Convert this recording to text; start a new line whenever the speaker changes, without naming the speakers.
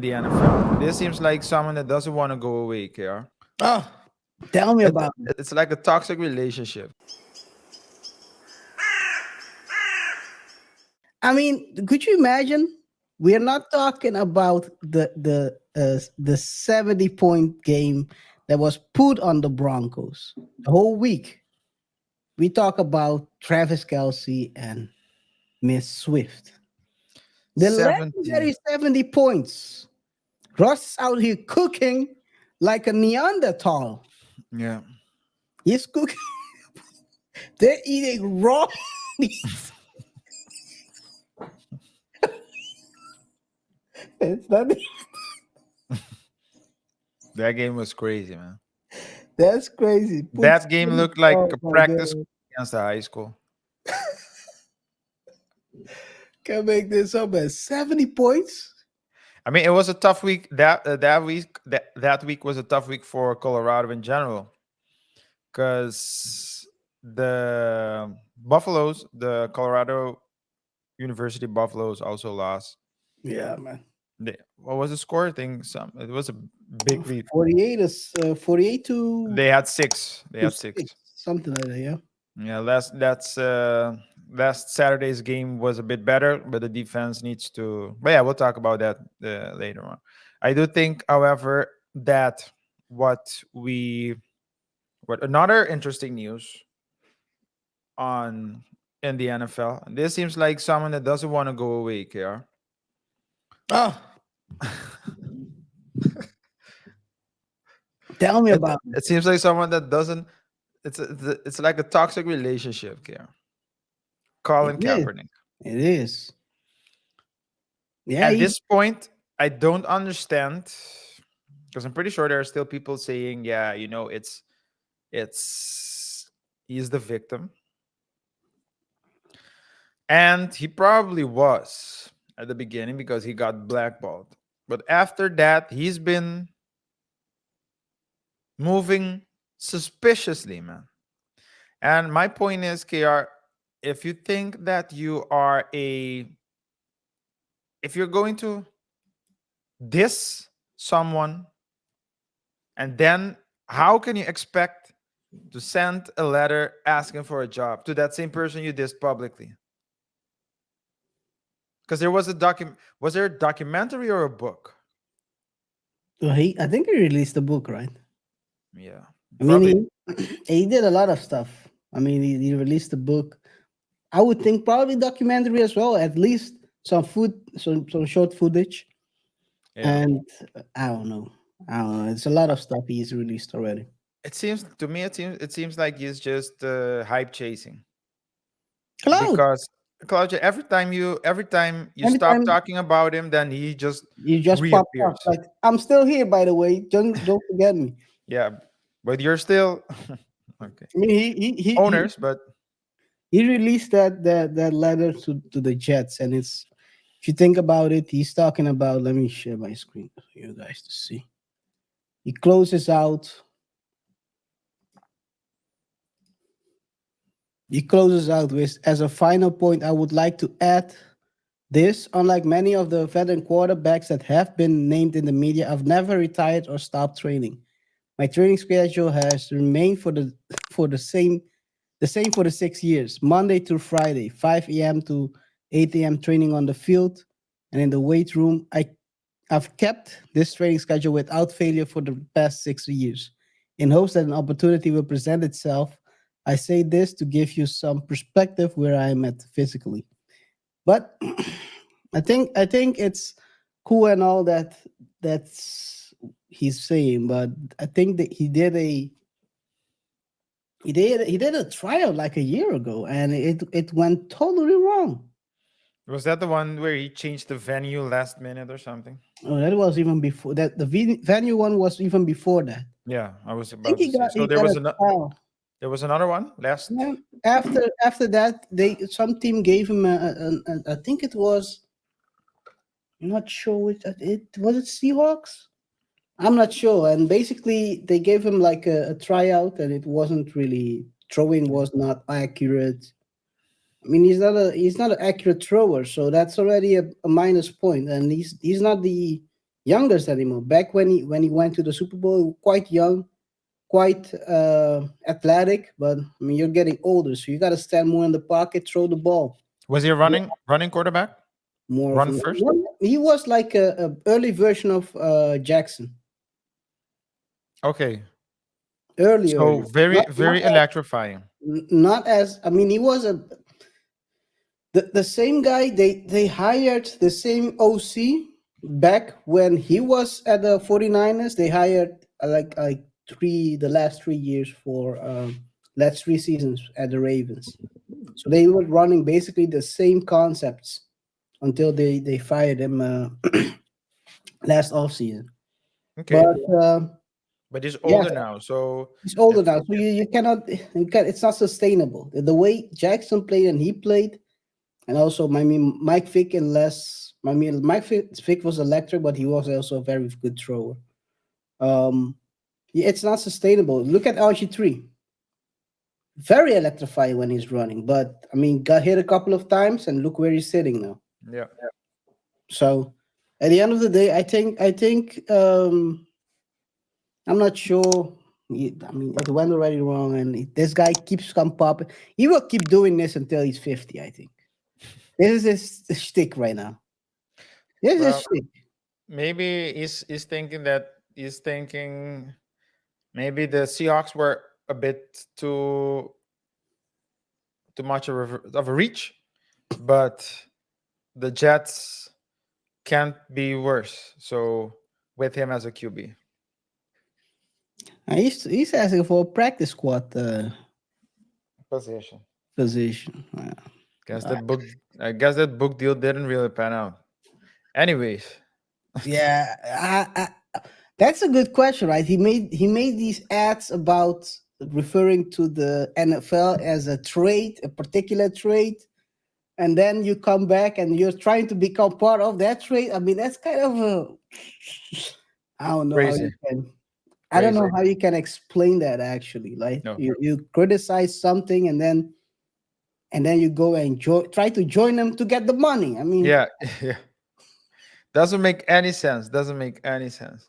the NFL. This seems like someone that doesn't want to go away, KR.
Oh, tell me about it.
It's like a toxic relationship.
I mean, could you imagine? We are not talking about the 70-point game that was put on the Broncos the whole week. We talk about Travis Kelsey and Miss Swift. The
70.
legendary 70 points. Ross is out here cooking like a Neanderthal.
Yeah.
He's cooking. They're eating raw meat. It's not.
That game was crazy, man.
That's crazy.
That game looked like
Oh
a
my
practice
God.
against the high school.
Can't make this up at 70 points.
I mean, it was a tough week. That week was a tough week for Colorado in general, because the Colorado University Buffaloes also lost.
Yeah, man.
What was the score? I think it was a big lead.
48 is 48 to,
They had six. They
to
had
6,
six.
something like that. Yeah.
Yeah, last Saturday's game was a bit better, but the defense needs to. But yeah, we'll talk about that later on. I do think, however, that what another interesting news on in the NFL. And this seems like someone that doesn't want to go away, KR.
Oh, tell me
It,
about it.
it seems like someone that doesn't. It's like a toxic relationship, KR.
It
Colin
is.
Kaepernick.
It is. Yeah.
At this point, I don't understand, because I'm pretty sure there are still people saying, yeah, it's he's the victim. And he probably was at the beginning because he got blackballed. But after that, he's been moving suspiciously, man. And my point is, KR, if you think that if you're going to diss someone, and then how can you expect to send a letter asking for a job to that same person you dissed publicly? Because there was was there a documentary or a book?
Well, I think he released a book, right?
Yeah.
I
Probably.
mean, he did a lot of stuff. I mean, he released a book. I would think probably documentary as well, at least some short footage.
Yeah.
And I don't know. I don't know. It's a lot of stuff he's released already.
It seems to me, it seems like he's just hype chasing.
Cloud.
Because Claudia, every time you stop
Anytime
talking about him, then he just
you just pop
reappears.
up, like I'm still here, by the way. Don't forget me.
Yeah. But you're still okay.
I mean,
Owners, but
he released that letter to the Jets, and it's, if you think about it, he's talking about. Let me share my screen for you guys to see. He closes out. He closes out with, as a final point, I would like to add this. Unlike many of the veteran quarterbacks that have been named in the media, I've never retired or stopped training. My training schedule has remained for the same for the 6 years, Monday through Friday, 5 a.m. to 8 a.m. training on the field and in the weight room. I've kept this training schedule without failure for the past 6 years. In hopes that an opportunity will present itself, I say this to give you some perspective where I am at physically. But I think it's cool and all that's he's saying, but I think that he did a trial like a year ago, and it went totally wrong.
was that the one where he changed the venue last minute or something?
Oh, that was even before that. The venue one was even before that.
Yeah, I was
I think
about to
he
say.
got
So
he
there
got
was
a
another.
trial.
There was another one last.
Yeah. After that, some team gave him I think it was, I'm not sure which it was, it Seahawks. I'm not sure. And basically, they gave him like a tryout, and it wasn't really, throwing was not accurate. I mean, he's not an accurate thrower, so that's already a minus point. And he's not youngers anymore. Back when he went to the Super Bowl, quite young, quite athletic, but I mean you're getting older, so you got to stand more in the pocket, throw the ball
Was he a running quarterback?
more of
Run
a.
first?
He was like a early version of Jackson,
Okay.
early,
So very,
not
very electrifying.
not as I mean he was the same guy. They hired the same OC back when he was at the 49ers. They hired like the last 3 years for last 3 seasons at the Ravens. So they were running basically the same concepts until they fired him last offseason.
Okay.
But
But he's
yes,
older now. So
he's older
if
now, so you cannot it's not sustainable. The way Jackson played and he played, and also I mean Mike Vick and less. I mean Vick was electric, but he was also a very good thrower. Yeah, it's not sustainable. Look at RG3. Very electrifying when he's running, but I mean got hit a couple of times and look where he's sitting now.
yeah.
So at the end of the day, I think I'm not sure. I mean, it went already wrong, and this guy keeps come popping. He will keep doing this until he's 50. I think this is his shtick right now. This is his
Well,
shtick.
maybe he's thinking maybe the Seahawks were a bit too much of a reach, but the Jets can't be worse. So with him as a QB
He's asking for a practice squad
position.
position.
Guess that book. I guess that book deal didn't really pan out. Anyways,
Yeah, that's a good question, right? He made these ads about referring to the NFL as a trait, a particular trait, and then you come back and you're trying to become part of that trait. I mean, that's kind of a I don't know how
crazy,
you can. I don't
crazy.
know how you can explain that actually. Like
No.
you criticize something and then you go and try to join them to get the money. I mean,
Yeah, yeah. Doesn't make any sense. Doesn't make any sense.